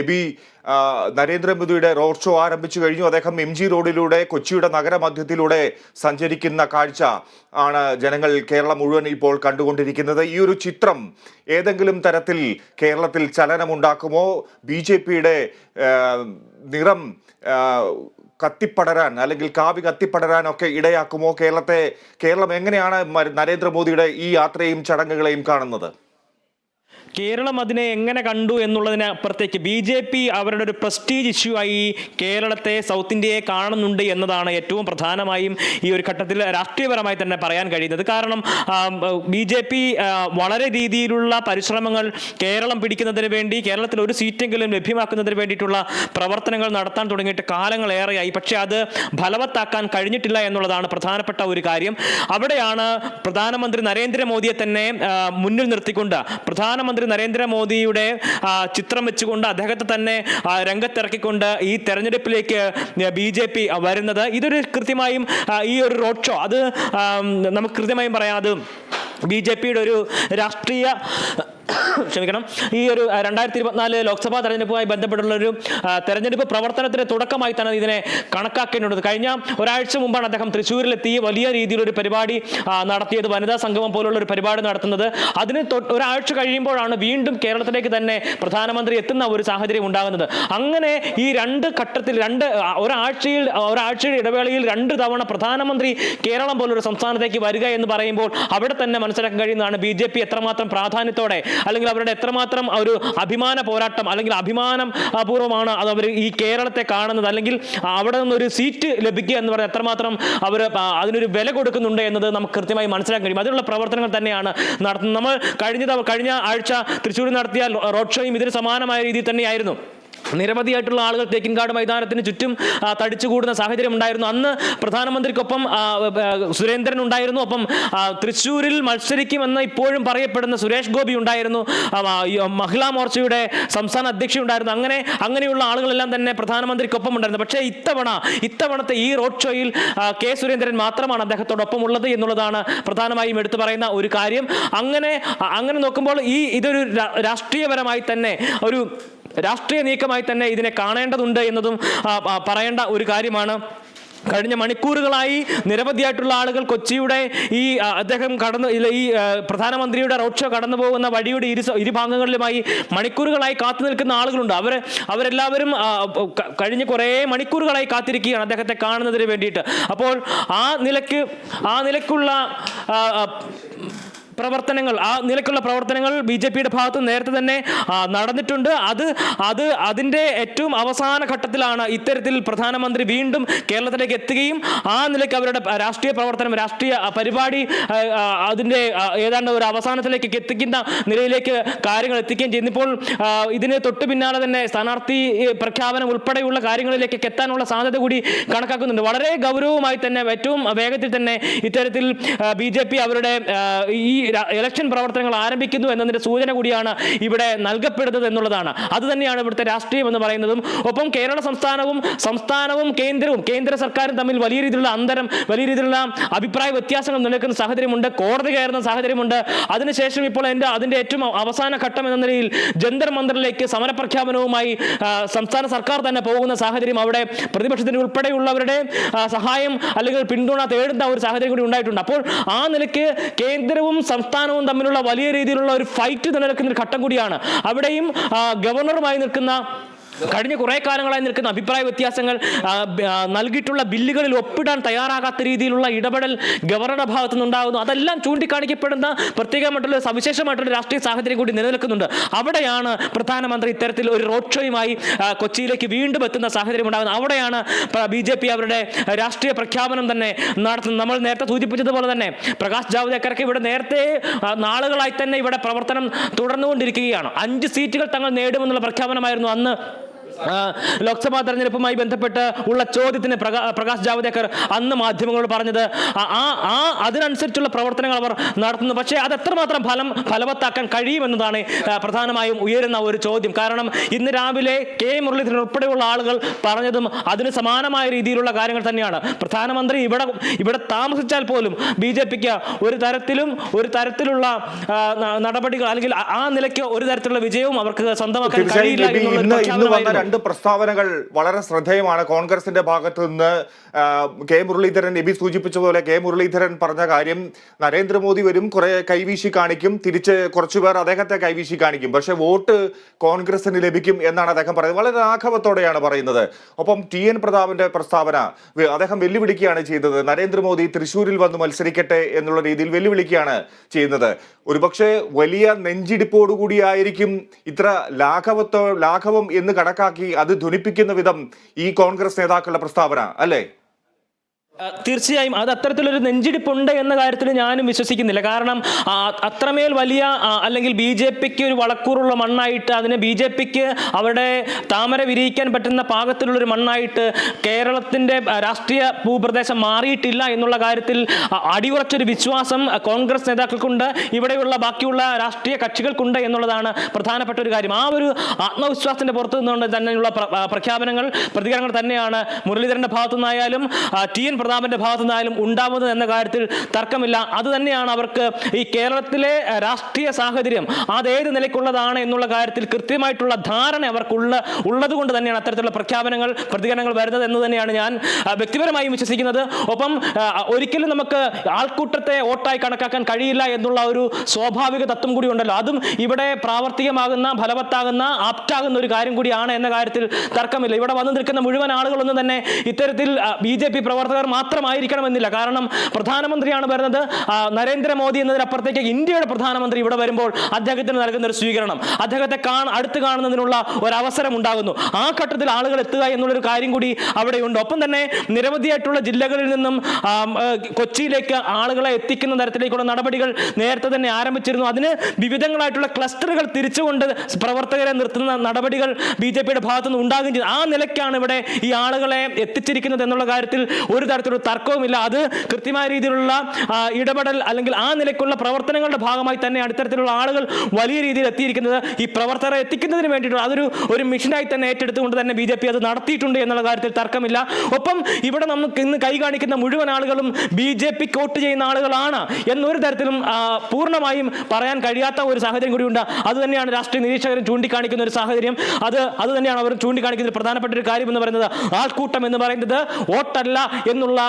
AB നരേന്ദ്രമോദിയുടെ road show ആരംഭിച്ചു കഴിഞ്ഞു. അദ്ദേഹം MG റോഡിലൂടെ കൊച്ചിയുടെ നഗരമധ്യത്തിലൂടെ സഞ്ചരിക്കുന്ന കാഴ്ച ആണ് ജനങ്ങൾ കേരളം മുഴുവൻ ഇപ്പോൾ കണ്ടുകൊണ്ടിരിക്കുന്നത്. ഈ ഒരു ചിത്രം ഏതെങ്കിലും തരത്തിൽ കേരളത്തിൽ ചലനമുണ്ടാക്കുമോ? BJPയുടെ നിറം കത്തിപ്പടരാൻ അല്ലെങ്കിൽ കാവി കത്തിപ്പടരാനൊക്കെ ഇടയാക്കുമോ? കേരളം എങ്ങനെയാണ് നരേന്ദ്രമോദിയുടെ ഈ യാത്രയും ചടങ്ങുകളെയും കാണുന്നത്? കേരളം അതിനെ എങ്ങനെ കണ്ടു എന്നുള്ളതിന് അപ്പുറത്തേക്ക് BJP അവരുടെ ഒരു പ്രസ്റ്റീജ് ഇഷ്യൂ ആയി കേരളത്തെ, സൗത്ത് ഇന്ത്യയെ കാണുന്നുണ്ട് എന്നതാണ് ഏറ്റവും പ്രധാനമായും ഈ ഒരു ഘട്ടത്തിൽ രാഷ്ട്രീയപരമായി തന്നെ പറയാൻ കഴിയുന്നത്. കാരണം BJP വളരെ രീതിയിലുള്ള പരിശ്രമങ്ങൾ കേരളം പിടിക്കുന്നതിന് വേണ്ടി, കേരളത്തിൽ ഒരു സീറ്റെങ്കിലും ലഭ്യമാക്കുന്നതിന് വേണ്ടിയിട്ടുള്ള പ്രവർത്തനങ്ങൾ നടത്താൻ തുടങ്ങിയിട്ട് കാലങ്ങളേറെയായി. പക്ഷേ അത് ഫലവത്താക്കാൻ കഴിഞ്ഞിട്ടില്ല എന്നുള്ളതാണ് പ്രധാനപ്പെട്ട ഒരു കാര്യം. അവിടെയാണ് പ്രധാനമന്ത്രി നരേന്ദ്രമോദിയെ തന്നെ മുന്നിൽ നിർത്തിക്കൊണ്ട് പ്രധാനമന്ത്രി നരേന്ദ്രമോദിയുടെ ചിത്രം വെച്ചുകൊണ്ട് അദ്ദേഹത്തെ തന്നെ രംഗത്തിറക്കിക്കൊണ്ട് ഈ തെരഞ്ഞെടുപ്പിലേക്ക് BJP വരുന്നത്. ഇതൊരു കൃത്യമായും ഈ ഒരു റോഡ് ഷോ അത് നമുക്ക് കൃത്യമായും പറയാം, അത് BJPയുടെ ഒരു രാഷ്ട്രീയ ഈ ഒരു 2024 ലോക്സഭാ തെരഞ്ഞെടുപ്പുമായി ബന്ധപ്പെട്ടുള്ളൊരു തെരഞ്ഞെടുപ്പ് പ്രവർത്തനത്തിന്റെ തുടക്കമായി തന്നെ ഇതിനെ കണക്കാക്കേണ്ടത്. കഴിഞ്ഞ ഒരാഴ്ച മുമ്പാണ് അദ്ദേഹം തൃശ്ശൂരിലെത്തി വലിയ രീതിയിലൊരു പരിപാടി നടത്തിയത്, വനിതാ സംഗമം പോലുള്ള ഒരു പരിപാടി നടത്തുന്നത്. അതിന് ഒരാഴ്ച കഴിയുമ്പോഴാണ് വീണ്ടും കേരളത്തിലേക്ക് തന്നെ പ്രധാനമന്ത്രി എത്തുന്ന ഒരു സാഹചര്യം ഉണ്ടാകുന്നത്. അങ്ങനെ ഈ രണ്ട് ഘട്ടത്തിൽ ഒരാഴ്ചയുടെ ഇടവേളയിൽ 2 തവണ പ്രധാനമന്ത്രി കേരളം പോലൊരു സംസ്ഥാനത്തേക്ക് വരിക എന്ന് പറയുമ്പോൾ അവിടെ തന്നെ മനസ്സിലാക്കാൻ കഴിയുന്നതാണ് BJP എത്രമാത്രം പ്രാധാന്യത്തോടെ അല്ലെങ്കിൽ അവരുടെ എത്രമാത്രം ഒരു അഭിമാന പോരാട്ടം അല്ലെങ്കിൽ അഭിമാനം പൂർവ്വമാണ് അത് അവർ ഈ കേരളത്തെ കാണുന്നത്, അല്ലെങ്കിൽ അവിടെ നിന്നൊരു സീറ്റ് ലഭിക്കുക എന്ന് പറഞ്ഞാൽ എത്രമാത്രം അവർ അതിനൊരു വില കൊടുക്കുന്നുണ്ട് എന്നത് നമുക്ക് കൃത്യമായി മനസ്സിലാക്കാൻ കഴിയും. അതിനുള്ള പ്രവർത്തനങ്ങൾ തന്നെയാണ് നടത്തുന്നത്. നമ്മൾ കഴിഞ്ഞ ആഴ്ച തൃശ്ശൂരിൽ നടത്തിയ റോഡ് ഷോയും ഇതിന് സമാനമായ രീതിയിൽ തന്നെയായിരുന്നു. നിരവധിയായിട്ടുള്ള ആളുകൾ തേക്കിൻകാട് മൈതാനത്തിന് ചുറ്റും തടിച്ചുകൂടുന്ന സാഹചര്യം ഉണ്ടായിരുന്നു. അന്ന് പ്രധാനമന്ത്രിക്കൊപ്പം സുരേന്ദ്രൻ ഉണ്ടായിരുന്നു, ഒപ്പം തൃശ്ശൂരിൽ മത്സരിക്കുമെന്ന് ഇപ്പോഴും പറയപ്പെടുന്ന സുരേഷ് ഗോപി ഉണ്ടായിരുന്നു, മഹിളാ മോർച്ചയുടെ സംസ്ഥാന അധ്യക്ഷ ഉണ്ടായിരുന്നു. അങ്ങനെയുള്ള ആളുകളെല്ലാം തന്നെ പ്രധാനമന്ത്രിക്കൊപ്പം ഉണ്ടായിരുന്നു. പക്ഷേ ഇത്തവണത്തെ ഈ റോഡ് ഷോയിൽ K. സുരേന്ദ്രൻ മാത്രമാണ് അദ്ദേഹത്തോടൊപ്പം ഉള്ളത് എന്നുള്ളതാണ് പ്രധാനമായും എടുത്തു പറയുന്ന ഒരു കാര്യം. അങ്ങനെ നോക്കുമ്പോൾ ഇതൊരു രാഷ്ട്രീയപരമായി തന്നെ ഒരു രാഷ്ട്രീയ നീക്കമായി തന്നെ ഇതിനെ കാണേണ്ടതുണ്ട് എന്നതും പറയേണ്ട ഒരു കാര്യമാണ്. കഴിഞ്ഞ മണിക്കൂറുകളായി നിരവധിയായിട്ടുള്ള ആളുകൾ കൊച്ചിയുടെ അദ്ദേഹം ഈ പ്രധാനമന്ത്രിയുടെ റോഡ് ഷോ കടന്നു പോകുന്ന വഴിയുടെ ഇരുഭാഗങ്ങളിലുമായി മണിക്കൂറുകളായി കാത്തു നിൽക്കുന്ന ആളുകളുണ്ട്. അവരെല്ലാവരും കഴിഞ്ഞ കുറേ മണിക്കൂറുകളായി കാത്തിരിക്കുകയാണ് അദ്ദേഹത്തെ കാണുന്നതിന് വേണ്ടിയിട്ട്. അപ്പോൾ ആ നിലയ്ക്കുള്ള പ്രവർത്തനങ്ങൾ BJPയുടെ ഭാഗത്ത് നേരത്തെ തന്നെ നടന്നിട്ടുണ്ട്. അതിൻ്റെ ഏറ്റവും അവസാന ഘട്ടത്തിലാണ് ഇത്തരത്തിൽ പ്രധാനമന്ത്രി വീണ്ടും കേരളത്തിലേക്ക് എത്തുകയും ആ നിലയ്ക്ക് അവരുടെ രാഷ്ട്രീയ പ്രവർത്തനം, രാഷ്ട്രീയ പരിപാടി അതിൻ്റെ ഏതാണ്ട് ഒരു അവസാനത്തിലേക്ക് എത്തിക്കുന്ന നിലയിലേക്ക് കാര്യങ്ങൾ എത്തിക്കുകയും ചെയ്യുന്നപ്പോൾ ഇതിന് തൊട്ടു പിന്നാലെ തന്നെ സ്ഥാനാർത്ഥി പ്രഖ്യാപനം ഉൾപ്പെടെയുള്ള കാര്യങ്ങളിലേക്ക് എത്താനുള്ള സാധ്യത കൂടി കണക്കാക്കുന്നുണ്ട്. വളരെ ഗൗരവമായി തന്നെ ഏറ്റവും വേഗത്തിൽ തന്നെ ഇത്തരത്തിൽ BJP അവരുടെ ഈ ഇലക്ഷൻ പ്രവർത്തനങ്ങൾ ആരംഭിക്കുന്നു എന്നതിന്റെ സൂചന കൂടിയാണ് ഇവിടെ നൽകപ്പെടുന്നത് എന്നുള്ളതാണ്. അത് തന്നെയാണ് ഇവിടുത്തെ രാഷ്ട്രീയം എന്ന് പറയുന്നതും. ഒപ്പം കേരള സംസ്ഥാനവും കേന്ദ്ര സർക്കാരും തമ്മിൽ വലിയ രീതിയിലുള്ള അന്തരം, വലിയ രീതിയിലുള്ള അഭിപ്രായ വ്യത്യാസങ്ങൾ നിലനിൽക്കുന്ന സാഹചര്യമുണ്ട്. കോടതി കയറുന്ന സാഹചര്യമുണ്ട്. അതിനുശേഷം ഇപ്പോൾ അതിന്റെ ഏറ്റവും അവസാന ഘട്ടം എന്ന നിലയിൽ ജന്തർ മന്ദറിലേക്ക് സമരപ്രഖ്യാപനവുമായി സംസ്ഥാന സർക്കാർ തന്നെ പോകുന്ന സാഹചര്യം, അവിടെ പ്രതിപക്ഷത്തിന് ഉൾപ്പെടെയുള്ളവരുടെ സഹായം അല്ലെങ്കിൽ പിന്തുണ തേടുന്ന ഒരു സാഹചര്യം കൂടി ഉണ്ടായിട്ടുണ്ട്. അപ്പോൾ ആ നിലയ്ക്ക് കേന്ദ്രവും സംസ്ഥാനവും തമ്മിലുള്ള വലിയ രീതിയിലുള്ള ഒരു ഫൈറ്റ് നിലനിൽക്കുന്ന ഒരു ഘട്ടം കൂടിയാണ്. അവിടെയും ഗവർണറുമായി കഴിഞ്ഞ കുറേ കാലങ്ങളായി നിൽക്കുന്ന അഭിപ്രായ വ്യത്യാസങ്ങൾ, നൽകിയിട്ടുള്ള ബില്ലുകളിൽ ഒപ്പിടാൻ തയ്യാറാകാത്ത രീതിയിലുള്ള ഇടപെടൽ ഗവർണറുടെ ഭാഗത്തു നിന്നുണ്ടാകുന്നു. അതെല്ലാം ചൂണ്ടിക്കാണിക്കപ്പെടുന്ന പ്രത്യേകമായിട്ടുള്ള സവിശേഷമായിട്ടുള്ള രാഷ്ട്രീയ സാഹചര്യം കൂടി നിലനിൽക്കുന്നുണ്ട്. അവിടെയാണ് പ്രധാനമന്ത്രി ഇത്തരത്തിൽ ഒരു റോഡ് ഷോയുമായി കൊച്ചിയിലേക്ക് വീണ്ടും എത്തുന്ന സാഹചര്യം ഉണ്ടാകുന്നത്. അവിടെയാണ് BJP അവരുടെ രാഷ്ട്രീയ പ്രഖ്യാപനം തന്നെ നടത്തുന്നത്. നമ്മൾ നേരത്തെ സൂചിപ്പിച്ചതുപോലെ തന്നെ പ്രകാശ് ജാവ്ദേക്കർക്ക് ഇവിടെ നേരത്തെ നാളുകളായി തന്നെ ഇവിടെ പ്രവർത്തനം തുടർന്നുകൊണ്ടിരിക്കുകയാണ്. 5 സീറ്റുകൾ തങ്ങൾ നേടുമെന്നുള്ള പ്രഖ്യാപനമായിരുന്നു അന്ന് ലോക്സഭാ തെരഞ്ഞെടുപ്പുമായി ബന്ധപ്പെട്ട് ഉള്ള ചോദ്യത്തിന് പ്രകാശ് ജാവ്ദേക്കർ അന്ന് മാധ്യമങ്ങളോട് പറഞ്ഞത് അതിനനുസരിച്ചുള്ള പ്രവർത്തനങ്ങൾ അവർ നടത്തുന്നു. പക്ഷേ അത് എത്രമാത്രം ഫലവത്താക്കാൻ കഴിയുമെന്നതാണ് പ്രധാനമായും ഉയരുന്ന ഒരു ചോദ്യം. കാരണം ഇന്ന് രാവിലെ കെ മുരളീധരൻ ഉൾപ്പെടെയുള്ള ആളുകൾ പറഞ്ഞതും അതിന് സമാനമായ രീതിയിലുള്ള കാര്യങ്ങൾ തന്നെയാണ്. പ്രധാനമന്ത്രി ഇവിടെ താമസിച്ചാൽ പോലും BJPക്ക് ഒരു തരത്തിലുള്ള നടപടികൾ അല്ലെങ്കിൽ ആ നിലയ്ക്ക് ഒരു തരത്തിലുള്ള വിജയവും അവർക്ക് സ്വന്തമാക്കാൻ കഴിയില്ല എന്നുള്ള രണ്ട് പ്രസ്താവനകൾ വളരെ ശ്രദ്ധേയമാണ്. കോൺഗ്രസിന്റെ ഭാഗത്ത് നിന്ന് കെ മുരളീധരൻ, നബി സൂചിപ്പിച്ചതുപോലെ കെ മുരളീധരൻ പറഞ്ഞ കാര്യം, നരേന്ദ്രമോദി വരും, കുറെ കൈവീശി കാണിക്കും, തിരിച്ച് കുറച്ചുപേർ അദ്ദേഹത്തെ കൈവീശി കാണിക്കും, പക്ഷെ വോട്ട് കോൺഗ്രസിന് ലഭിക്കും എന്നാണ് അദ്ദേഹം പറയുന്നത്. വളരെ ലാഘവത്തോടെയാണ് പറയുന്നത്. ഒപ്പം TN പ്രതാപന്റെ പ്രസ്താവന, അദ്ദേഹം വെല്ലുവിളിക്കുകയാണ് ചെയ്തത്. നരേന്ദ്രമോദി തൃശ്ശൂരിൽ വന്ന് മത്സരിക്കട്ടെ എന്നുള്ള രീതിയിൽ വെല്ലുവിളിക്കുകയാണ് ചെയ്യുന്നത്. ഒരുപക്ഷെ വലിയ നെഞ്ചിടിപ്പോടുകൂടിയായിരിക്കും ഇത്ര ലാഘവം എന്ന് കണക്കാക്കി അത് ധ്വനിപ്പിക്കുന്ന വിധം ഈ കോൺഗ്രസ് നേതാക്കളുടെ പ്രസ്താവന, അല്ലേ? തീർച്ചയായും അത് അത്തരത്തിലൊരു നെഞ്ചിടിപ്പുണ്ട് എന്ന കാര്യത്തിൽ ഞാനും വിശ്വസിക്കുന്നില്ല. കാരണം അത്രമേൽ വലിയ അല്ലെങ്കിൽ BJPക്ക് ഒരു വളക്കൂറുള്ള മണ്ണായിട്ട്, അതിന് BJPക്ക് അവരുടെ താമര വിരിയിക്കാൻ പറ്റുന്ന പാകത്തിലുള്ളൊരു മണ്ണായിട്ട് കേരളത്തിൻ്റെ രാഷ്ട്രീയ ഭൂപ്രദേശം മാറിയിട്ടില്ല എന്നുള്ള കാര്യത്തിൽ അടിയുറച്ചൊരു വിശ്വാസം കോൺഗ്രസ് നേതാക്കൾക്കുണ്ട്, ഇവിടെയുള്ള ബാക്കിയുള്ള രാഷ്ട്രീയ കക്ഷികൾക്കുണ്ട് എന്നുള്ളതാണ് പ്രധാനപ്പെട്ട ഒരു കാര്യം. ആ ഒരു ആത്മവിശ്വാസത്തിന്റെ പുറത്തു നിന്നുകൊണ്ട് തന്നെയുള്ള പ്രഖ്യാപനങ്ങൾ, പ്രതികരണങ്ങൾ തന്നെയാണ് മുരളീധരന്റെ ഭാഗത്തു നിന്നായാലും TN പ്രതാപന്റെ ഭാഗത്തു നിന്നായാലും ഉണ്ടാവുന്നത് എന്ന കാര്യത്തിൽ തർക്കമില്ല. അത് തന്നെയാണ് അവർക്ക് ഈ കേരളത്തിലെ രാഷ്ട്രീയ സാഹചര്യം അതേത് നിലയ്ക്കുള്ളതാണ് എന്നുള്ള കാര്യത്തിൽ കൃത്യമായിട്ടുള്ള ധാരണ ഉള്ളത് കൊണ്ട് തന്നെയാണ് അത്തരത്തിലുള്ള പ്രഖ്യാപനങ്ങൾ, പ്രതികരണങ്ങൾ വരുന്നത് എന്ന് തന്നെയാണ് ഞാൻ വ്യക്തിപരമായും വിശ്വസിക്കുന്നത്. ഒപ്പം ഒരിക്കലും നമുക്ക് ആൾക്കൂട്ടത്തെ വോട്ടായി കണക്കാക്കാൻ കഴിയില്ല എന്നുള്ള ഒരു സ്വാഭാവിക തത്വം കൂടി ഉണ്ടല്ലോ. അതും ഇവിടെ പ്രാവർത്തികമാകുന്ന, ഫലവത്താകുന്ന, ആപ്റ്റാകുന്ന ഒരു കാര്യം കൂടിയാണ് എന്ന കാര്യത്തിൽ തർക്കമില്ല. ഇവിടെ വന്നു നിൽക്കുന്ന മുഴുവൻ ആളുകളൊന്നും തന്നെ ഇത്തരത്തിൽ BJP പ്രവർത്തകർ മാത്രമായിരിക്കണമെന്നില്ല. കാരണം പ്രധാനമന്ത്രിയാണ് വരുന്നത്, നരേന്ദ്രമോദി എന്നതിനപ്പുറത്തേക്ക് ഇന്ത്യയുടെ പ്രധാനമന്ത്രി ഇവിടെ വരുമ്പോൾ അദ്ദേഹത്തിന് നൽകുന്ന ഒരു സ്വീകരണം, അദ്ദേഹത്തെ അടുത്ത് കാണുന്നതിനുള്ള ഒരു അവസരം ഉണ്ടാകുന്നു. ആ ഘട്ടത്തിൽ ആളുകൾ എത്തുക എന്നുള്ളൊരു കാര്യം കൂടി അവിടെയുണ്ട്. ഒപ്പം തന്നെ നിരവധിയായിട്ടുള്ള ജില്ലകളിൽ നിന്നും കൊച്ചിയിലേക്ക് ആളുകളെ എത്തിക്കുന്ന തരത്തിലേക്കുള്ള നടപടികൾ നേരത്തെ തന്നെ ആരംഭിച്ചിരുന്നു. അതിന് വിവിധങ്ങളായിട്ടുള്ള ക്ലസ്റ്ററുകൾ തിരിച്ചുകൊണ്ട് പ്രവർത്തകരെ നിർത്തുന്ന നടപടികൾ BJPയുടെ ഭാഗത്തുനിന്ന് ഉണ്ടാകുകയും ചെയ്തു. ആ നിലയ്ക്കാണ് ഇവിടെ ഈ ആളുകളെ എത്തിച്ചിരിക്കുന്നത് എന്നുള്ള കാര്യത്തിൽ ഒരു തരത്തിലുള്ള തർക്കവുമില്ല. അത് കൃത്യമായ രീതിയിലുള്ള ഇടപെടൽ അല്ലെങ്കിൽ ആ നിലയ്ക്കുള്ള പ്രവർത്തനങ്ങളുടെ ഭാഗമായി തന്നെയാണ് ഇത്തരത്തിലുള്ള ആളുകൾ വലിയ രീതിയിൽ എത്തിയിരിക്കുന്നത്. ഈ പ്രവർത്തകരെ എത്തിക്കുന്നതിന് വേണ്ടിയിട്ടുള്ള അതൊരു മിഷനായി തന്നെ ഏറ്റെടുത്തുകൊണ്ട് തന്നെ BJP അത് നടത്തിയിട്ടുണ്ട് എന്നുള്ള കാര്യത്തിൽ തർക്കമില്ല. ഒപ്പം ഇവിടെ നമുക്ക് ഇന്ന് കൈ കാണിക്കുന്ന മുഴുവൻ ആളുകളും BJPക്ക് വോട്ട് ചെയ്യുന്ന ആളുകളാണ് എന്നൊരു തരത്തിലും പൂർണ്ണമായും പറയാൻ കഴിയാത്ത ഒരു സാഹചര്യം കൂടിയുണ്ട്. അത് തന്നെയാണ് രാഷ്ട്രീയ നിരീക്ഷകരും ചൂണ്ടിക്കാണിക്കുന്ന ഒരു സാഹചര്യം. അത് തന്നെയാണ് അവർ ചൂണ്ടിക്കാണിക്കുന്ന പ്രധാനപ്പെട്ട ഒരു കാര്യം എന്ന് പറയുന്നത്. ആൾക്കൂട്ടം എന്ന് പറയുന്നത് വോട്ടല്ല എന്നുള്ള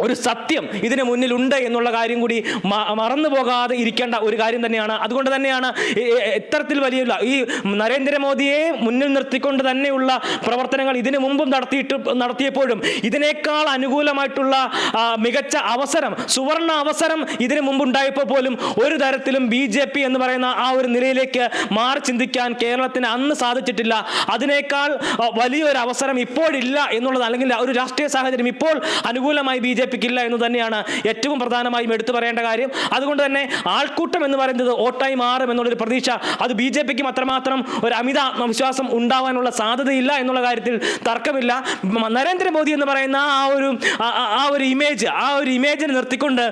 ഒരു സത്യം ഇതിന് മുന്നിലുണ്ട് എന്നുള്ള കാര്യം കൂടി മറന്നു പോകാതെ ഇരിക്കേണ്ട ഒരു കാര്യം തന്നെയാണ്. അതുകൊണ്ട് തന്നെയാണ് ഇത്തരത്തിൽ വലിയ ഈ നരേന്ദ്രമോദിയെ മുന്നിൽ നിർത്തിക്കൊണ്ട് തന്നെയുള്ള പ്രവർത്തനങ്ങൾ ഇതിനു മുമ്പും നടത്തിയപ്പോഴും ഇതിനേക്കാൾ അനുകൂലമായിട്ടുള്ള മികച്ച അവസരം, സുവർണ അവസരം ഇതിനു മുമ്പുണ്ടായപ്പോൾ പോലും ഒരു തരത്തിലും BJP എന്ന് പറയുന്ന ആ ഒരു നിലയിലേക്ക് മാറി ചിന്തിക്കാൻ കേരളത്തിന് അന്ന് സാധിച്ചിട്ടില്ല. അതിനേക്കാൾ വലിയൊരു അവസരം ഇപ്പോഴില്ല എന്നുള്ളത്, അല്ലെങ്കിൽ ഒരു രാഷ്ട്രീയ സാഹചര്യം ഇപ്പോൾ അനുകൂലമായി BJPക്ക് ഇല്ല എന്ന് തന്നെയാണ് ഏറ്റവും പ്രധാനമായും എടുത്തു പറയേണ്ട കാര്യം. അതുകൊണ്ട് തന്നെ ആൾക്കൂട്ടം എന്ന് പറയുന്നത് വോട്ടായി മാറും എന്നുള്ളൊരു പ്രതീക്ഷ അത് BJPക്കും അത്രമാത്രം ഒരു അമിത ആത്മവിശ്വാസം ഉണ്ടാവാനുള്ള സാധ്യതയില്ല എന്നുള്ള കാര്യത്തിൽ തർക്കമില്ല. നരേന്ദ്രമോദി എന്ന് പറയുന്ന ആ ഒരു ഇമേജിനെ നിർത്തിക്കൊണ്ട്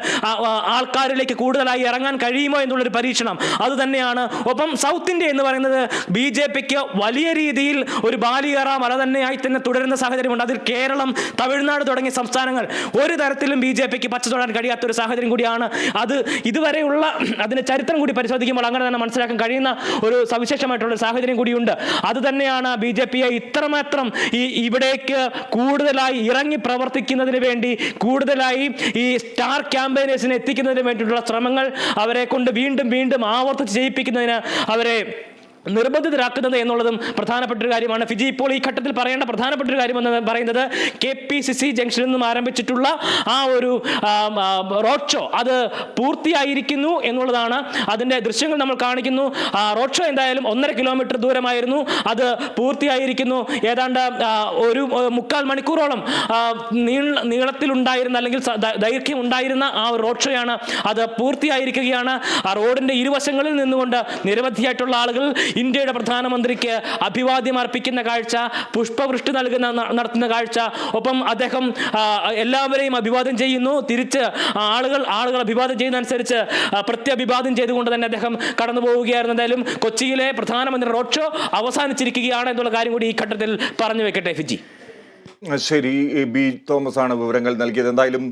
ആൾക്കാരിലേക്ക് കൂടുതലായി ഇറങ്ങാൻ കഴിയുമോ എന്നുള്ളൊരു പരീക്ഷണം അത് തന്നെയാണ്. ഒപ്പം സൗത്ത് ഇന്ത്യ എന്ന് പറയുന്നത് BJPക്ക് വലിയ രീതിയിൽ ഒരു ബാലികേറ മല തന്നെയായി തന്നെ തുടരുന്ന സാഹചര്യമുണ്ട്. അതിൽ കേരളം, തമിഴ്നാട് തുടങ്ങിയ സംസ്ഥാനങ്ങൾ ഒരു തരത്തിലും BJPക്ക് പച്ച തൊടാൻ കഴിയാത്തൊരു സാഹചര്യം കൂടിയാണ്. അത് ഇതുവരെയുള്ള അതിന്റെ ചരിത്രം കൂടി പരിശോധിക്കുമ്പോൾ അങ്ങനെ തന്നെ മനസ്സിലാക്കാൻ കഴിയുന്ന ഒരു സവിശേഷമായിട്ടുള്ള സാഹചര്യം കൂടിയുണ്ട്. അത് തന്നെയാണ് BJPയെ ഇത്രമാത്രം ഇവിടേക്ക് കൂടുതലായി ഇറങ്ങി പ്രവർത്തിക്കുന്നതിന് വേണ്ടി, കൂടുതലായി ഈ സ്റ്റാർ ക്യാമ്പയിനേഴ്സിനെ എത്തിക്കുന്നതിന് വേണ്ടിയിട്ടുള്ള ശ്രമങ്ങൾ അവരെ കൊണ്ട് വീണ്ടും ആവർത്തിച്ച് ചെയ്യിപ്പിക്കുന്നതിന് അവരെ നിർബന്ധിതരാക്കുന്നത് എന്നുള്ളതും പ്രധാനപ്പെട്ട ഒരു കാര്യമാണ്. ഫിജി ഇപ്പോൾ ഈ ഘട്ടത്തിൽ പറയേണ്ട പ്രധാനപ്പെട്ട ഒരു കാര്യം എന്ന് പറയുന്നത് KPCC ജംഗ്ഷനിൽ നിന്നും ആരംഭിച്ചിട്ടുള്ള ആ ഒരു റോഡ് ഷോ അത് പൂർത്തിയായിരിക്കുന്നു എന്നുള്ളതാണ്. അതിൻ്റെ ദൃശ്യങ്ങൾ നമ്മൾ കാണിക്കുന്നു. റോഡ് ഷോ എന്തായാലും 1.5 കിലോമീറ്റർ ദൂരമായിരുന്നു, അത് പൂർത്തിയായിരിക്കുന്നു. ഏതാണ്ട് ഒരു 3/4 മണിക്കൂറോളം നീളത്തിലുണ്ടായിരുന്ന അല്ലെങ്കിൽ ദൈർഘ്യം ഉണ്ടായിരുന്ന ആ റോഡ് ഷോയാണ് അത് പൂർത്തിയായിരിക്കുകയാണ്. ആ റോഡിൻ്റെ ഇരുവശങ്ങളിൽ നിന്നുകൊണ്ട് നിരവധിയായിട്ടുള്ള ആളുകൾ ഇന്ത്യയുടെ പ്രധാനമന്ത്രിക്ക് അഭിവാദ്യം അർപ്പിക്കുന്ന കാഴ്ച, പുഷ്പവൃഷ്ടി നടത്തുന്ന കാഴ്ച, ഒപ്പം അദ്ദേഹം എല്ലാവരെയും അഭിവാദ്യം ചെയ്യുന്നു. തിരിച്ച് ആളുകൾ അഭിവാദ്യം ചെയ്യുന്ന അനുസരിച്ച് പ്രത്യഭിവാദ്യം ചെയ്തുകൊണ്ട് തന്നെ അദ്ദേഹം കടന്നു പോവുകയായിരുന്നു. എന്തായാലും കൊച്ചിയിലെ പ്രധാനമന്ത്രി റോഡ് ഷോ അവസാനിച്ചിരിക്കുകയാണ് എന്നുള്ള കാര്യം കൂടി ഈ ഘട്ടത്തിൽ പറഞ്ഞു വെക്കട്ടെ ഫിജി. ശരി, ബി തോമസ് ആണ് വിവരങ്ങൾ നൽകിയത്. എന്തായാലും